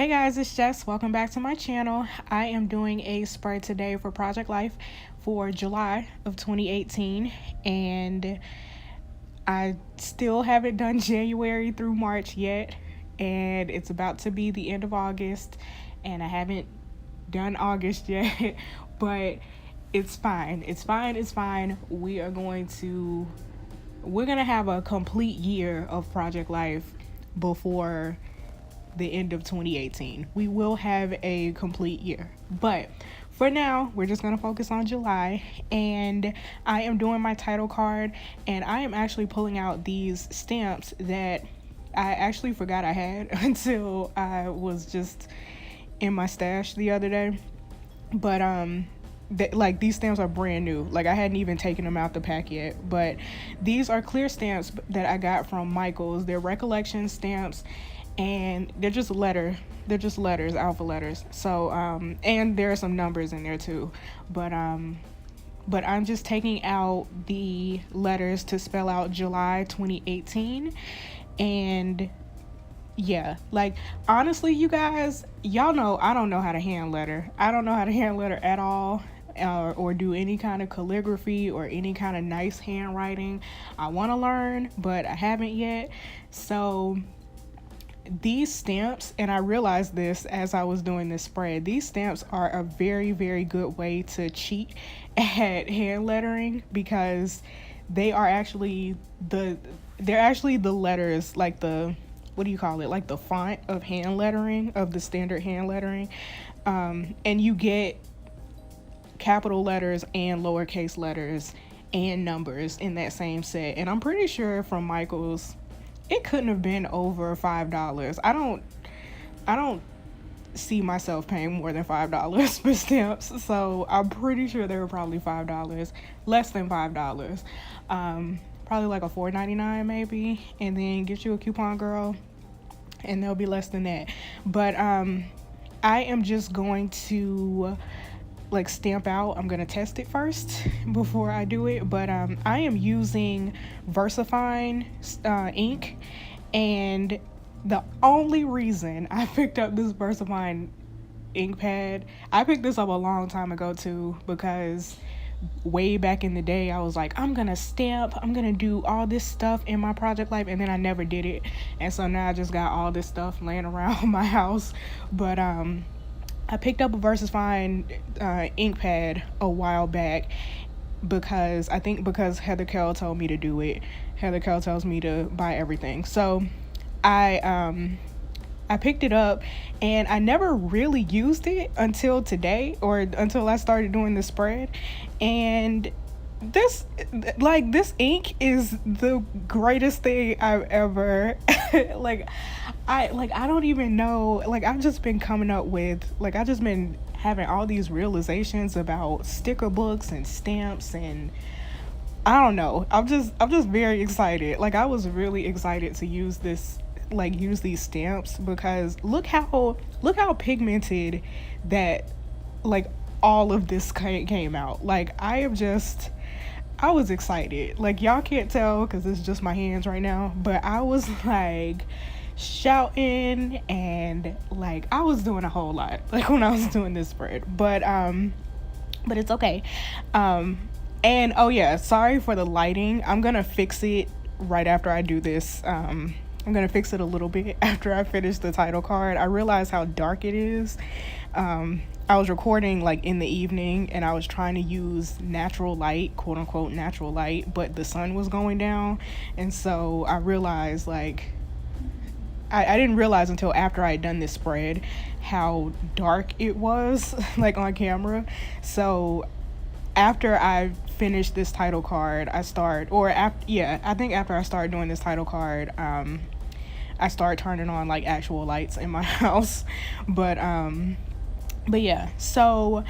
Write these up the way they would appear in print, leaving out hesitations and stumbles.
Hey guys, it's Jess. Welcome back to my channel. I am doing a spread today for Project Life for July of 2018, and I still haven't done January through March yet, and it's about to be the end of August, and I haven't done August yet, but it's fine. It's fine. It's fine. We're gonna have a complete year of Project Life before the end of 2018. We will have a complete year. But for now, we're just going to focus on July. And I am doing my title card. And I am actually pulling out these stamps that I actually forgot I had until I was just in my stash the other day. But these stamps are brand new. Like, I hadn't even taken them out the pack yet. But these are clear stamps that I got from Michaels. They're recollection stamps, and they're just letters, alpha letters. So and there are some numbers in there too, but I'm just taking out the letters to spell out July 2018. And yeah, like, honestly, you guys, y'all know I don't know how to hand letter. I don't know how to hand letter at all, or do any kind of calligraphy or any kind of nice handwriting. I want to learn, but I haven't yet. So these stamps, and I realized this as I was doing this spread, these stamps are a very, very good way to cheat at hand lettering, because they're actually the letters, like the, what do you call it, like the font of hand lettering, of the standard hand lettering. And you get capital letters and lowercase letters and numbers in that same set. And I'm pretty sure from Michaels, it couldn't have been over $5. I don't see myself paying more than $5 for stamps, so I'm pretty sure they were probably $5, less than $5. Probably like a $4.99 maybe, and then get you a coupon, girl, and they'll be less than that. But I am just going to stamp out. I'm gonna test it first before I do it, but I am using VersaFine ink, and the only reason I picked up this VersaFine ink pad, I picked this up a long time ago too, because way back in the day I was like, I'm gonna stamp, I'm gonna do all this stuff in my Project Life, and then I never did it, and so now I just got all this stuff laying around my house. But I picked up a VersaFine ink pad a while back, because Heather Kell told me to do it. Heather Kell tells me to buy everything. So I picked it up, and I never really used it until today, or until I started doing the spread. And this ink is the greatest thing I've ever I don't even know, I've just been coming up with, I've just been having all these realizations about sticker books and stamps, and I don't know, I'm just very excited. I was really excited to use this, use these stamps, because look how pigmented that all of this came out. I was excited. Y'all can't tell because it's just my hands right now, but I was shouting, and I was doing a whole lot when I was doing this spread. But it's okay. And oh yeah, sorry for the lighting. I'm gonna fix it right after I do this. I'm gonna fix it a little bit after I finish the title card. I realized how dark it is. I was recording in the evening, and I was trying to use natural light, quote unquote natural light, but the sun was going down, and so I realized I didn't realize until after I had done this spread how dark it was on camera. So after I finished this title card, I think after I started doing this title card, I started turning on actual lights in my house. But yeah, so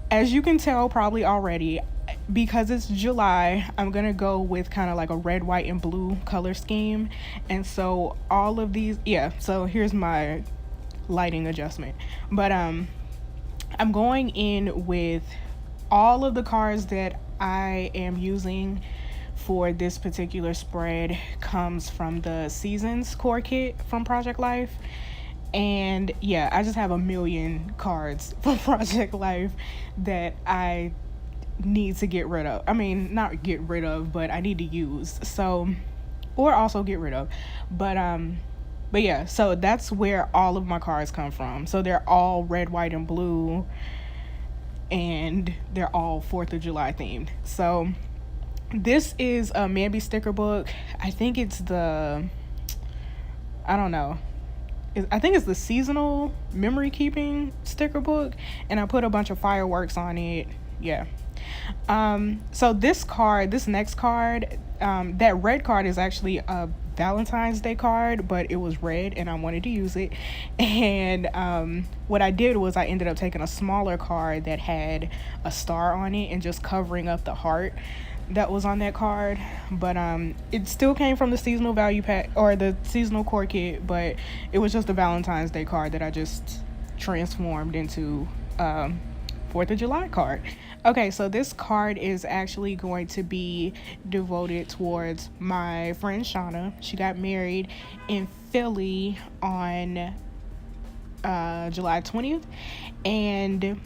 as you can tell probably already, because it's July, I'm gonna go with kind of a red, white, and blue color scheme. And so all of these, so here's my lighting adjustment. But I'm going in with all of the cards that I am using for this particular spread comes from the Seasons core kit from Project Life. And yeah, I just have a million cards for Project Life that I need to get rid of. I mean, not get rid of, but I need to use. So, or also get rid of. But yeah, so that's where all of my cards come from. So they're all red, white, and blue, and they're all 4th of July themed. So this is a Mambi sticker book. I think it's the, I don't know. I think it's the seasonal memory keeping sticker book, and I put a bunch of fireworks on it. Yeah. So this next card, that red card is actually a Valentine's Day card, but it was red and I wanted to use it. And what I did was I ended up taking a smaller card that had a star on it and just covering up the heart that was on that card. But it still came from the seasonal value pack or the seasonal core kit, but it was just a Valentine's Day card that I just transformed into 4th of July card. Okay, so this card is actually going to be devoted towards my friend Shauna. She got married in Philly on July 20th, and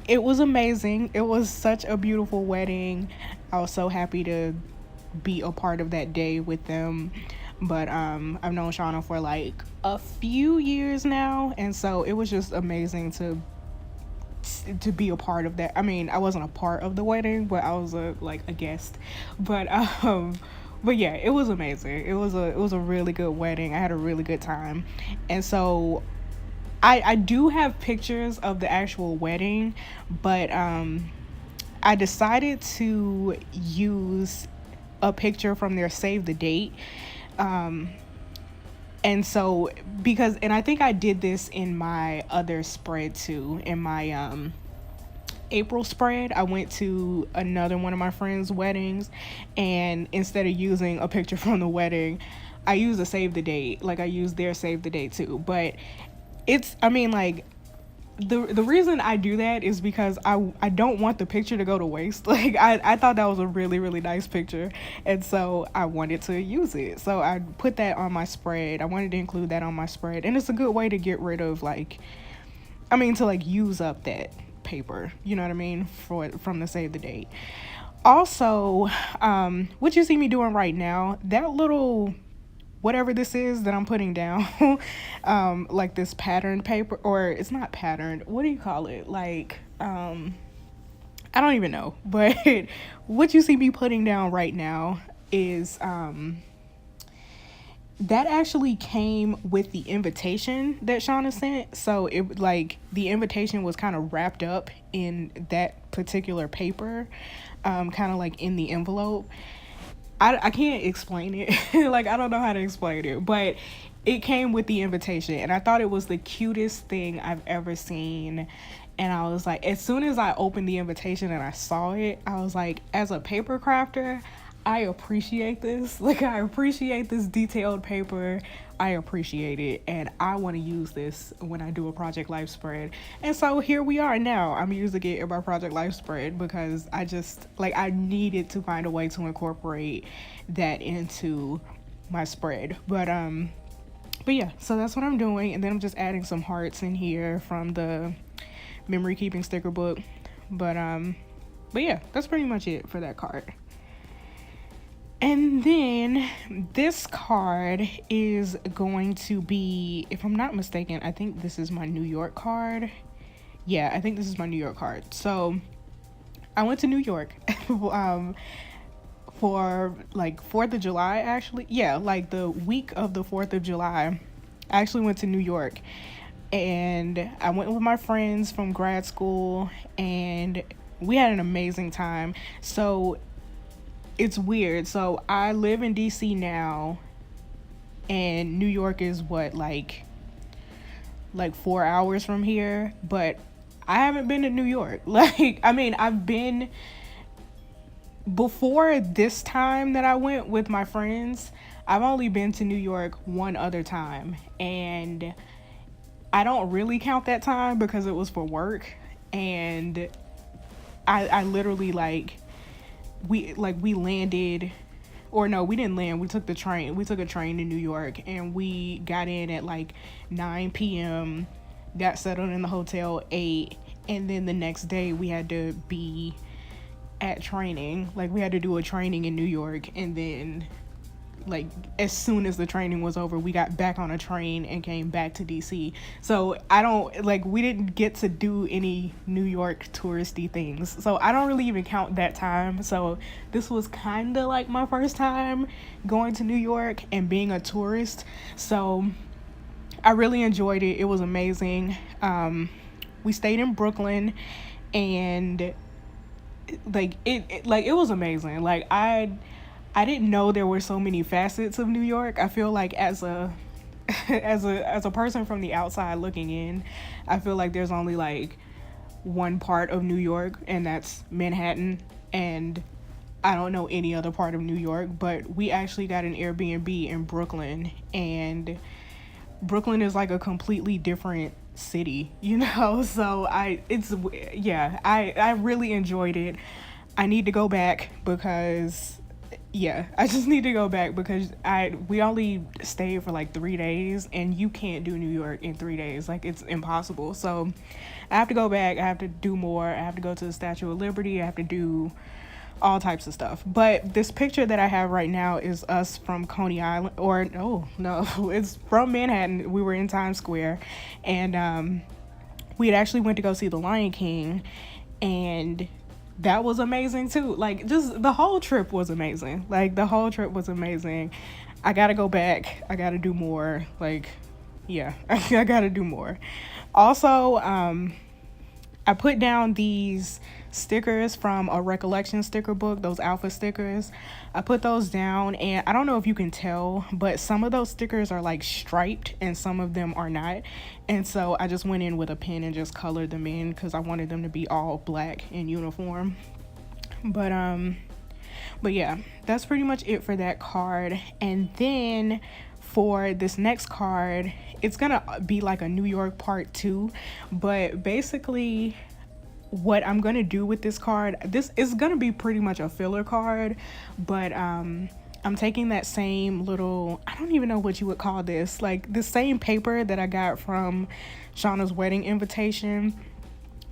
it was amazing. It was such a beautiful wedding. I was so happy to be a part of that day with them. But I've known Shauna for like a few years now, and so it was just amazing to be a part of that. I mean, I wasn't a part of the wedding, but I was a guest. But yeah, it was amazing. It was a really good wedding. I had a really good time. And so I do have pictures of the actual wedding, but I decided to use a picture from their save the date. And so, and I think I did this in my other spread too, in my April spread. I went to another one of my friends' weddings, and instead of using a picture from the wedding, I used a save the date. Like, I used their save the date too. But the reason I do that is because I don't want the picture to go to waste. Like, I thought that was a really, really nice picture, and so I wanted to use it. So I put that on my spread. I wanted to include that on my spread, and it's a good way to get rid of to use up that paper, you know what I mean, from the save the date. Also, what you see me doing right now, that little whatever this is that I'm putting down, like this patterned paper, or it's not patterned, what do you call it? Like, I don't even know, but what you see me putting down right now is, that actually came with the invitation that Shauna sent. So the invitation was kind of wrapped up in that particular paper, kind of like in the envelope. I can't explain it. Like, I don't know how to explain it, but it came with the invitation, and I thought it was the cutest thing I've ever seen. And I was like, as soon as I opened the invitation and I saw it, I was like, as a paper crafter, I appreciate this. Like, I appreciate this detailed paper. I appreciate it, and I want to use this when I do a Project Life spread. And so here we are now. I'm using it in my Project Life spread because I needed to find a way to incorporate that into my spread. But yeah, so that's what I'm doing, and then I'm just adding some hearts in here from the memory keeping sticker book. But yeah, that's pretty much it for that card. And then this card is going to be, if I'm not mistaken, I think this is my New York card. Yeah, I think this is my New York card. So I went to New York for like 4th of July, actually. Yeah, like the week of the 4th of July, I actually went to New York. And I went with my friends from grad school, and we had an amazing time. So it's weird. So I live in DC now, and New York is what, like 4 hours from here, but I haven't been to New York. Like, I mean, I've been before this time that I went with my friends. I've only been to New York one other time, and I don't really count that time because it was for work. And I literally we landed or no, we didn't land. We took the train. We took a train to New York, and we got in at like 9 p.m. Got settled in the hotel 8, and then the next day we had to be at training. Like, we had to do a training in New York, and then like as soon as the training was over, we got back on a train and came back to DC. So I don't like, we didn't get to do any New York touristy things, so I don't really even count that time. So this was kind of like my first time going to New York and being a tourist, so I really enjoyed it. It was amazing. We stayed in Brooklyn, and it was amazing. Like, I didn't know there were so many facets of New York. I feel like as a as a person from the outside looking in, I feel like there's only like one part of New York, and that's Manhattan, and I don't know any other part of New York. But we actually got an Airbnb in Brooklyn, and Brooklyn is like a completely different city, you know? So I really enjoyed it. I need to go back because I just need to go back because we only stayed for like 3 days, and you can't do New York in 3 days. Like, it's impossible. So I have to go back. I have to do more. I have to go to the Statue of Liberty. I have to do all types of stuff. But this picture that I have right now is us from Coney Island, or oh no, it's from Manhattan. We were in Times Square, and we had actually went to go see The Lion King, and that was amazing too. Like, just the whole trip was amazing. Like, the whole trip was amazing. I gotta go back. I gotta do more. Like, yeah, I gotta do more. Also, I put down these stickers from a recollection sticker book, those alpha stickers. I put those down, and I don't know if you can tell, but some of those stickers are like striped and some of them are not. And so I just went in with a pen and just colored them in because I wanted them to be all black and uniform. But yeah, that's pretty much it for that card. And then for this next card, it's gonna be like a New York part 2, but basically what I'm gonna do with this card, this is gonna be pretty much a filler card, but I'm taking that same little, I don't even know what you would call this, like the same paper that I got from Shauna's wedding invitation.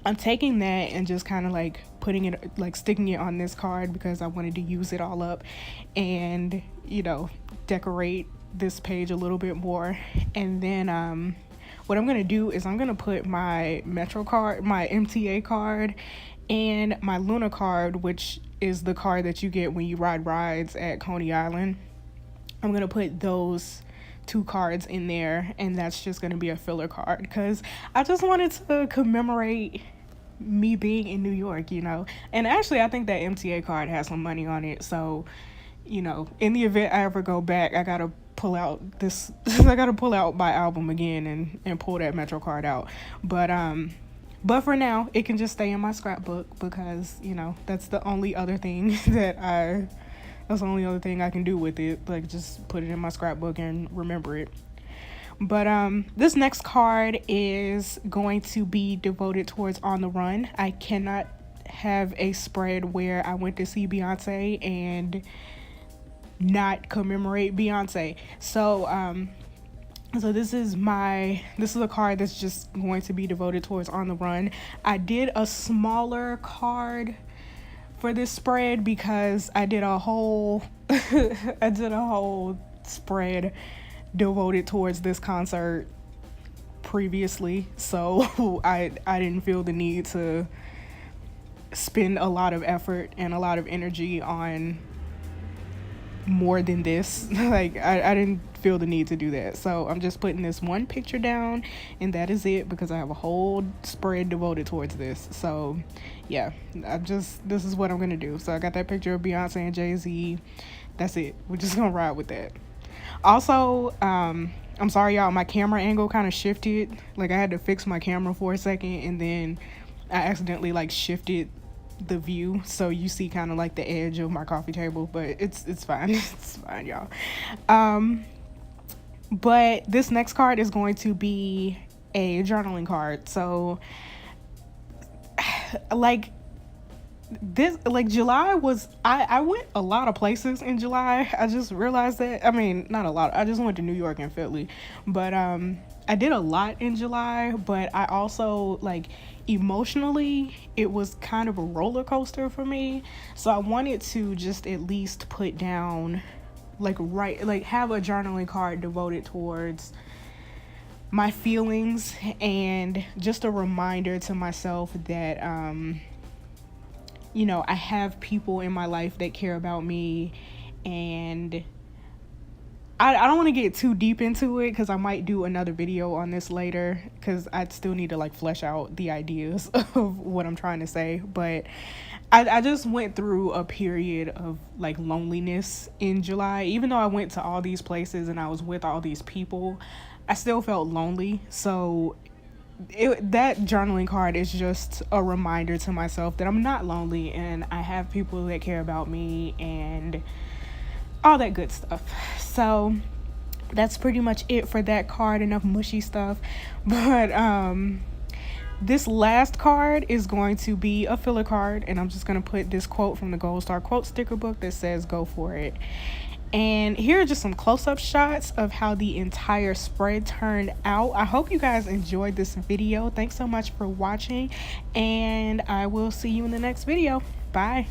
I'm taking that and just kind of like putting it, like sticking it on this card because I wanted to use it all up and, you know, decorate this page a little bit more. And then what I'm gonna do is I'm gonna put my Metro card, my MTA card, and my Luna card, which is the card that you get when you ride rides at Coney Island. I'm gonna put those 2 cards in there, and that's just gonna be a filler card because I just wanted to commemorate me being in New York, you know. And actually, I think that MTA card has some money on it, so, you know, in the event I ever go back, I gotta pull out this I gotta pull out my album again and pull that Metro card out. But for now, it can just stay in my scrapbook because, you know, that's the only other thing that's the only other thing I can do with it. Like, just put it in my scrapbook and remember it. But this next card is going to be devoted towards On the Run. I cannot have a spread where I went to see Beyonce and not commemorate Beyonce. So this is a card that's just going to be devoted towards On the Run. I did a smaller card for this spread because I did a whole spread devoted towards this concert previously, so I didn't feel the need to spend a lot of effort and a lot of energy on more than this. Like, I didn't feel the need to do that, so I'm just putting this one picture down, and that is it because I have a whole spread devoted towards this. So yeah, this is what I'm gonna do. So I got that picture of Beyonce and Jay-Z. That's it. We're just gonna ride with that. Also, I'm sorry y'all, my camera angle kind of shifted. Like, I had to fix my camera for a second, and then I accidentally like shifted the view, so you see kind of like the edge of my coffee table, but it's fine. It's fine, y'all. But this next card is going to be a journaling card. So like, this, like, July was, I went a lot of places in July. I just realized that. I mean, not a lot. I just went to New York and Philly. But I did a lot in July, but I also, like, emotionally it was kind of a roller coaster for me. So I wanted to just at least put down, like, have a journaling card devoted towards my feelings, and just a reminder to myself that I have people in my life that care about me. And I don't want to get too deep into it, because I might do another video on this later, because I still need to, like, flesh out the ideas of what I'm trying to say. But I just went through a period of, like, loneliness in July. Even though I went to all these places and I was with all these people, I still felt lonely. So that journaling card is just a reminder to myself that I'm not lonely, and I have people that care about me and all that good stuff. So that's pretty much it for that card. Enough mushy stuff. But this last card is going to be a filler card, and I'm just going to put this quote from the Gold Star quote sticker book that says "Go for it." And here are just some close-up shots of how the entire spread turned out. I hope you guys enjoyed this video. Thanks so much for watching, and I will see you in the next video. Bye.